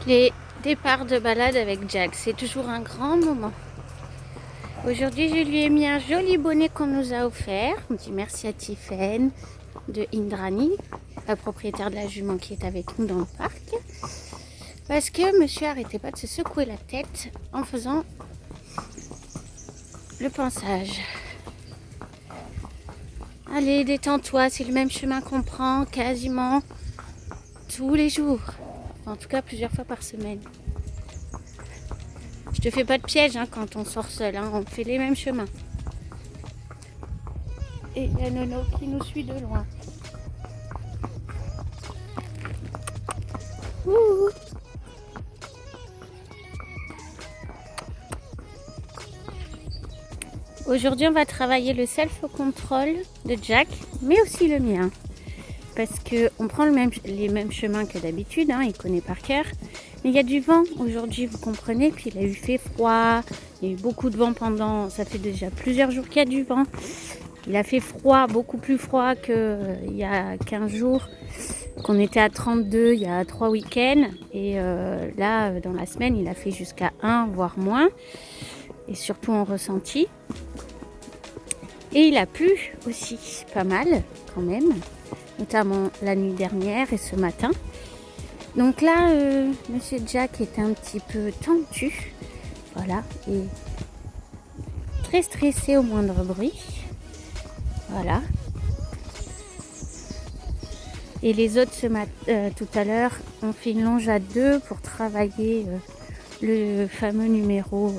Les départs de balade avec Jack, c'est toujours un grand moment. Aujourd'hui, je lui ai mis un joli bonnet qu'on nous a offert. On dit merci à Tiffen de Indrani, la propriétaire de la jument qui est avec nous dans le parc. Parce que monsieur arrêtait pas de se secouer la tête en faisant le pansage. Allez, détends-toi, c'est le même chemin qu'on prend quasiment tous les jours. En tout cas, plusieurs fois par semaine. Je te fais pas de piège quand on sort seul, on fait les mêmes chemins. Et il y a Nono qui nous suit de loin. Ouh. Aujourd'hui, on va travailler le self-control de Jack, mais aussi le mien. Parce qu'on prend les mêmes chemins que d'habitude, il connaît par cœur. Mais il y a du vent aujourd'hui, vous comprenez. Puis il a eu fait froid, il y a eu beaucoup de vent ça fait déjà plusieurs jours qu'il y a du vent. Il a fait froid, beaucoup plus froid qu'il y a 15 jours, qu'on était à 32 il y a 3 week-ends. Et là, dans la semaine, il a fait jusqu'à 1, voire moins. Et surtout en ressenti. Et il a plu aussi, pas mal quand même. Notamment la nuit dernière et ce matin. Donc là, monsieur Jack est un petit peu tendu. Voilà. Et très stressé au moindre bruit. Voilà. Et les autres tout à l'heure ont fait une longe à 2 pour travailler le fameux numéro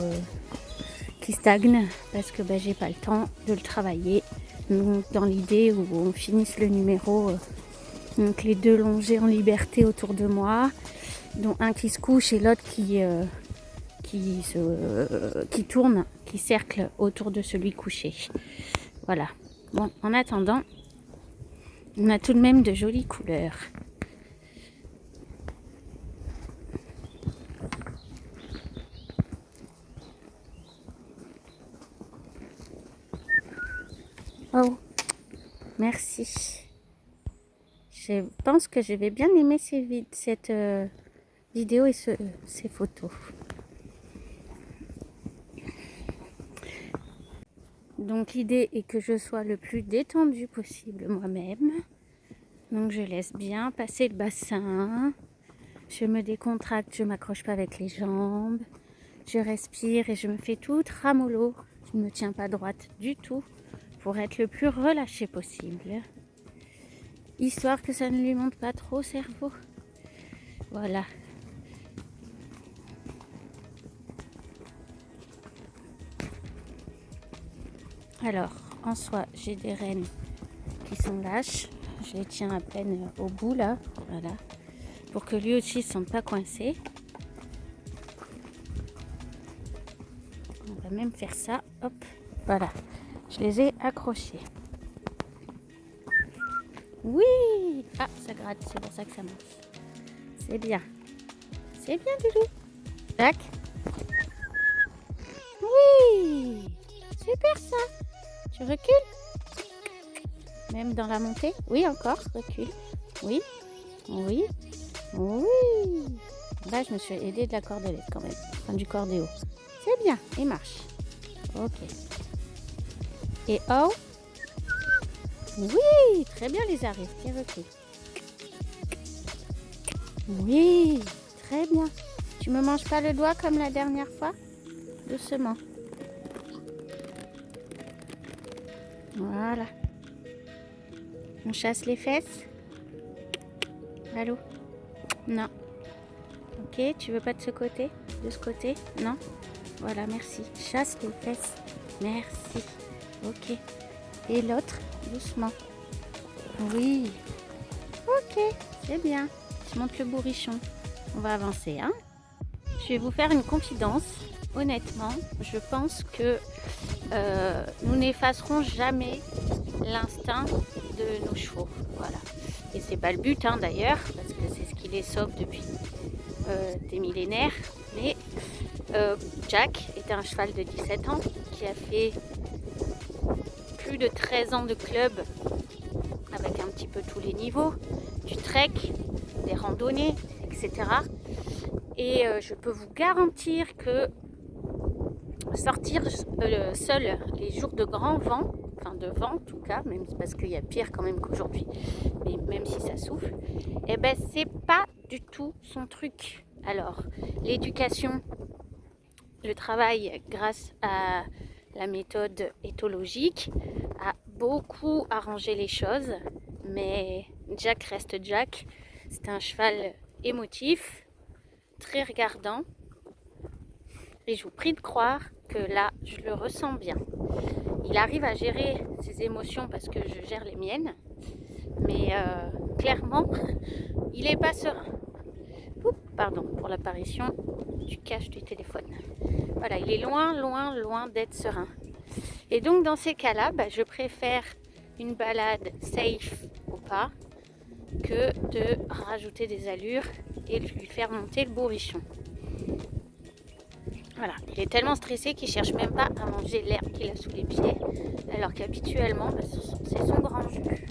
qui stagne. Parce que j'ai pas le temps de le travailler. Donc dans l'idée où on finisse le numéro, donc les deux longés en liberté autour de moi, dont un qui se couche et l'autre qui tourne, qui cercle autour de celui couché. Voilà. Bon, en attendant, on a tout de même de jolies couleurs. Oh, merci. Je pense que je vais bien aimer cette vidéo et ces photos. Donc l'idée est que je sois le plus détendue possible moi-même. Donc je laisse bien passer le bassin. Je me décontracte, je ne m'accroche pas avec les jambes. Je respire et je me fais tout tramolo. Je ne me tiens pas droite du tout pour être le plus relâché possible. Histoire que ça ne lui monte pas trop au cerveau. Voilà. Alors, en soi, j'ai des rênes qui sont lâches. Je les tiens à peine au bout là. Voilà. Pour que lui aussi ne se sente pas coincé. On va même faire ça. Hop. Voilà. Je les ai accrochés. Oui! Ah, ça gratte, c'est pour ça que ça marche. C'est bien. C'est bien, Doudou. Tac. Oui! Super ça. Tu recules? Même dans la montée? Oui, encore. Recule. Oui. Oui. Oui. Là, je me suis aidée de la cordelette quand même. Enfin, du cordéo. C'est bien. Il marche. Ok. Et oh! Oui, très bien les arrêts. Tiens, recule. Oui, très bien. Tu me manges pas le doigt comme la dernière fois? Doucement. Voilà. On chasse les fesses? Allô? Non. Ok, tu veux pas de ce côté? De ce côté? Non? Voilà, merci. Chasse les fesses. Merci. Ok. Et l'autre? Doucement. Oui. Ok, c'est bien. Je monte le bourrichon. On va avancer, Je vais vous faire une confidence. Honnêtement, je pense que nous n'effacerons jamais l'instinct de nos chevaux. Voilà. Et c'est pas le but d'ailleurs, parce que c'est ce qui les sauve depuis des millénaires. Mais Jack est un cheval de 17 ans qui a fait plus de 13 ans de club avec un petit peu tous les niveaux, du trek, des randonnées, etc. Et je peux vous garantir que sortir seul les jours de grand vent, enfin de vent en tout cas, même parce qu'il y a pire quand même qu'aujourd'hui, mais même si ça souffle, et ben c'est pas du tout son truc. Alors, l'éducation, le travail grâce à la méthode éthologique a beaucoup arrangé les choses, mais Jack reste Jack. C'est un cheval émotif, très regardant, et je vous prie de croire que là, je le ressens bien. Il arrive à gérer ses émotions parce que je gère les miennes, mais clairement, il n'est pas serein. Oups, pardon pour l'apparition du cache du téléphone. Voilà, il est loin d'être serein. Et donc dans ces cas-là, je préfère une balade safe au pas que de rajouter des allures et de lui faire monter le bourrichon. Voilà, il est tellement stressé qu'il cherche même pas à manger l'herbe qu'il a sous les pieds, alors qu'habituellement, c'est son grand jus.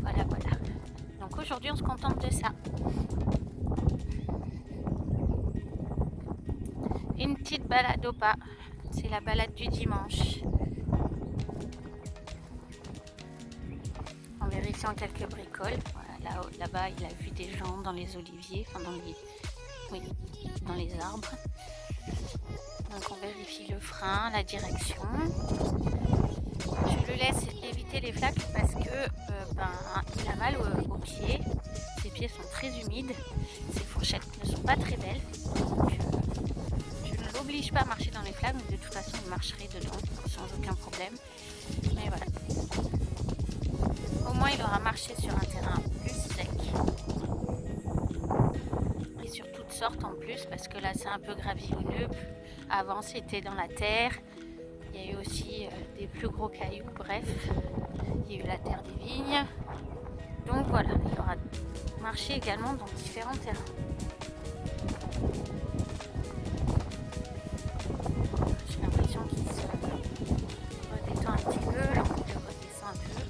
Voilà. Donc aujourd'hui, on se contente de ça. Une petite balade au pas, c'est la balade du dimanche. En vérifiant quelques bricoles. Voilà, là-bas, il a vu des gens dans les oliviers, enfin dans les arbres. Donc on vérifie le frein, la direction. Je le laisse éviter les flaques parce que il a mal aux pieds. Ses pieds sont très humides. Ses fourchettes ne sont pas très belles. Donc je ne l'oblige pas à marcher dans les flaques, mais de toute façon il marcherait dedans sans aucun problème. Mais voilà. Au moins il aura marché sur un terrain plus sec. Et sur toutes sortes en plus, parce que là c'est un peu gravillonneux. Avant c'était dans la terre. Il y a eu aussi des plus gros cailloux, bref, il y a eu la terre des vignes. Donc voilà, il aura marché également dans différents terrains. J'ai l'impression qu'il se redétend un petit peu, là il redescend un peu.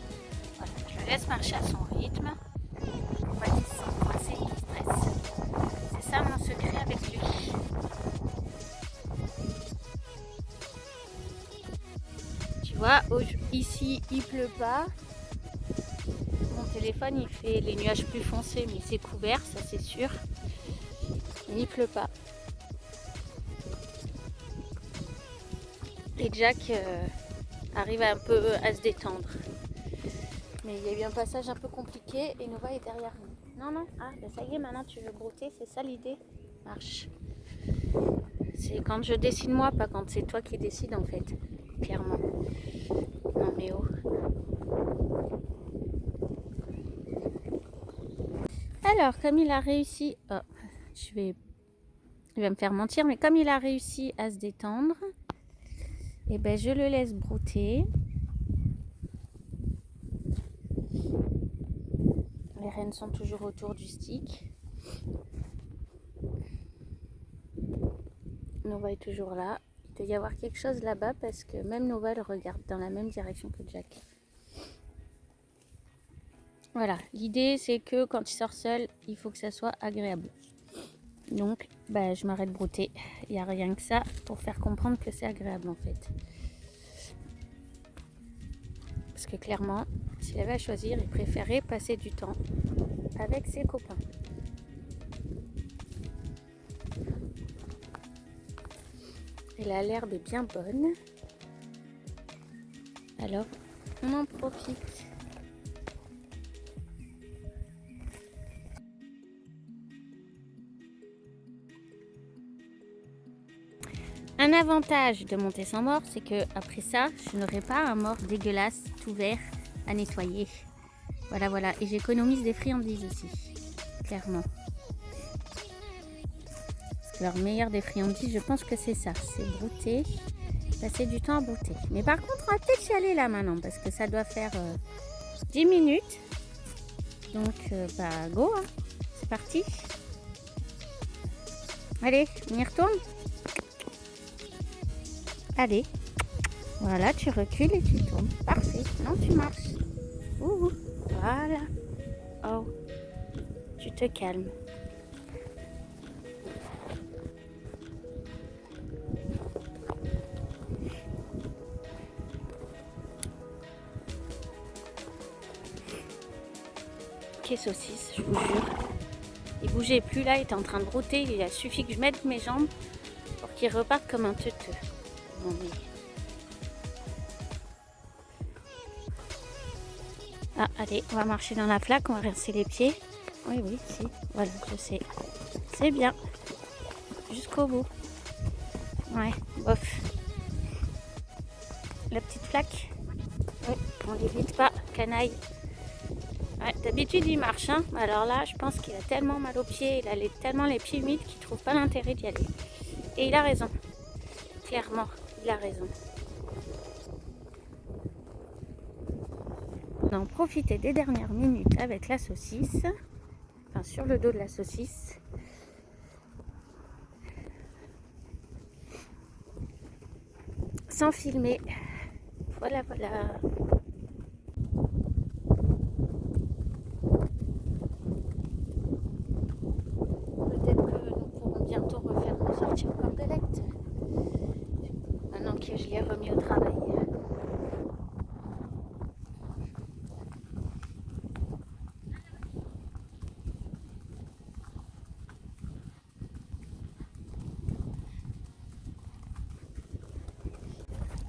Voilà, je le laisse marcher à son rythme. Pour pas qu'il se sente coincé, qu'il stresse. C'est ça mon secret avec lui. Ici il pleut pas. Mon téléphone il fait les nuages plus foncés, mais c'est couvert, ça c'est sûr. Mais il pleut pas. Et Jack arrive un peu à se détendre. Mais il y a eu un passage un peu compliqué et Nova est derrière nous. Non, ça y est, maintenant tu veux brouter, c'est ça l'idée. Marche. C'est quand je décide moi, pas quand c'est toi qui décides en fait, clairement. Non mais oh. Alors, comme il a réussi... Oh, il va me faire mentir, mais comme il a réussi à se détendre, et je le laisse brouter. Les rênes sont toujours autour du stick. Nova est toujours là. Il doit y avoir quelque chose là-bas parce que même Nova le regarde dans la même direction que Jack. Voilà, l'idée c'est que quand il sort seul, il faut que ça soit agréable. Donc, je m'arrête de brouter. Il n'y a rien que ça pour faire comprendre que c'est agréable en fait. Parce que clairement, s'il avait à choisir, il préférait passer du temps avec ses copains. Et là, l'herbe est bien bonne. Alors, on en profite. Un avantage de monter sans mort, c'est que après ça, je n'aurai pas un mort dégueulasse tout vert à nettoyer. Voilà. Et j'économise des friandises aussi, clairement. Parce que leur meilleur des friandises, je pense que c'est ça. C'est brouter, passer du temps à brouter. Mais par contre, on va peut-être y aller là maintenant, parce que ça doit faire 10 minutes. Donc, go, hein. C'est parti. Allez, on y retourne. Allez, voilà, tu recules et tu tournes. Parfait, non, tu marches. Ouh, voilà. Oh, tu te calmes. paquet saucisse, je vous jure. Il bougeait plus là, il était en train de brouter. Il a suffi que je mette mes jambes pour qu'il reparte comme un teuteux. Non mais... Ah, allez, on va marcher dans la flaque, on va rincer les pieds. Oui, oui, si, voilà, je sais. C'est bien. Jusqu'au bout. Ouais, bof. La petite flaque. Oui, on l'évite pas, canaille. Ouais, d'habitude il marche, hein. Alors là, je pense qu'il a tellement mal aux pieds, il a tellement les pieds humides qu'il trouve pas l'intérêt d'y aller. Et il a raison. Clairement, il a raison. On a profité des dernières minutes avec la saucisse. Enfin, sur le dos de la saucisse. Sans filmer. Voilà, voilà. Peut-être que nous pourrons bientôt refaire nos sorties au Cordelette. Maintenant que je l'ai remis au travail.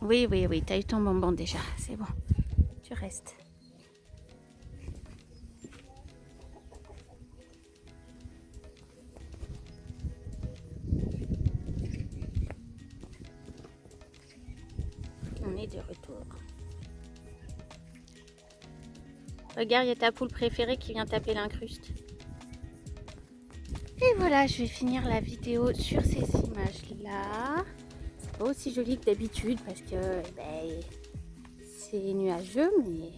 Oui, oui, oui, t'as eu ton bonbon déjà, c'est bon. Tu restes. On est de retour. Regarde, il y a ta poule préférée qui vient taper l'incruste. Et voilà, je vais finir la vidéo sur ces images-là. C'est pas aussi joli que d'habitude parce que c'est nuageux, mais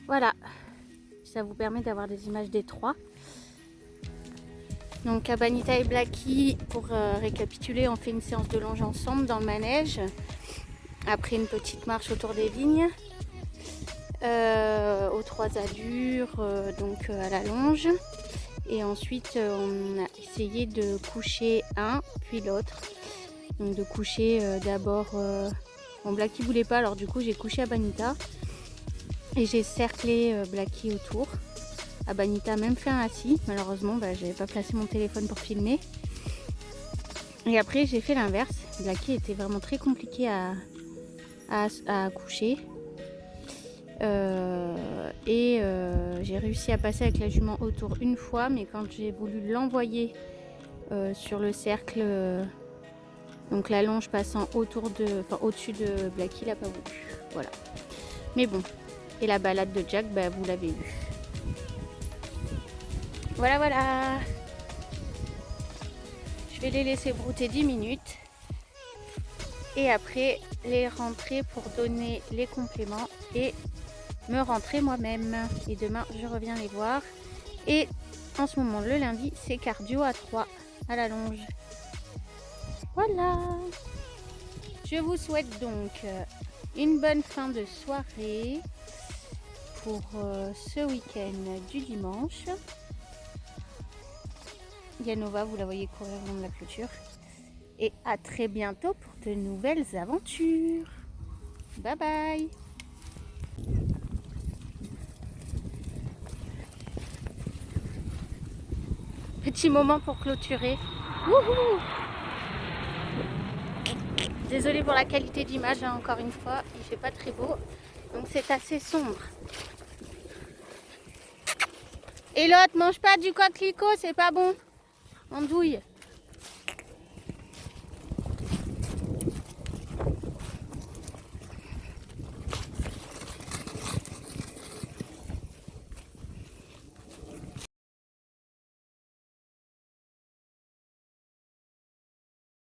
voilà. Ça vous permet d'avoir des images d'étroit. Donc Abanita et Blacky, pour récapituler, on fait une séance de longe ensemble dans le manège. Après une petite marche autour des vignes. Aux 3 allures, donc à la longe. Et ensuite, on a essayé de coucher un, puis l'autre. Donc de coucher d'abord... Bon, Blacky voulait pas, alors du coup j'ai couché Abanita. Et j'ai cerclé Blacky autour. Abanita a même fait un assis. Malheureusement, j'avais pas placé mon téléphone pour filmer. Et après, j'ai fait l'inverse. Blacky était vraiment très compliqué à coucher. J'ai réussi à passer avec la jument autour une fois, mais quand j'ai voulu l'envoyer sur le cercle, donc la longe passant au-dessus de Blacky, il n'a pas voulu. Voilà. Mais bon. Et la balade de Jack, vous l'avez vu. Voilà, voilà. Je vais les laisser brouter 10 minutes. Et après, les rentrer pour donner les compléments et me rentrer moi-même. Et demain, je reviens les voir. Et en ce moment, le lundi, c'est cardio à 3 à la longe. Voilà. Je vous souhaite donc une bonne fin de soirée pour ce week-end du dimanche. Yanova, vous la voyez courir le long de la clôture. Et à très bientôt pour de nouvelles aventures. Bye bye. Petit moment pour clôturer. Wouhou! Désolée pour la qualité d'image, hein, encore une fois, il fait pas très beau. Donc c'est assez sombre. Et l'autre, mange pas du coquelicot, c'est pas bon. Andouille.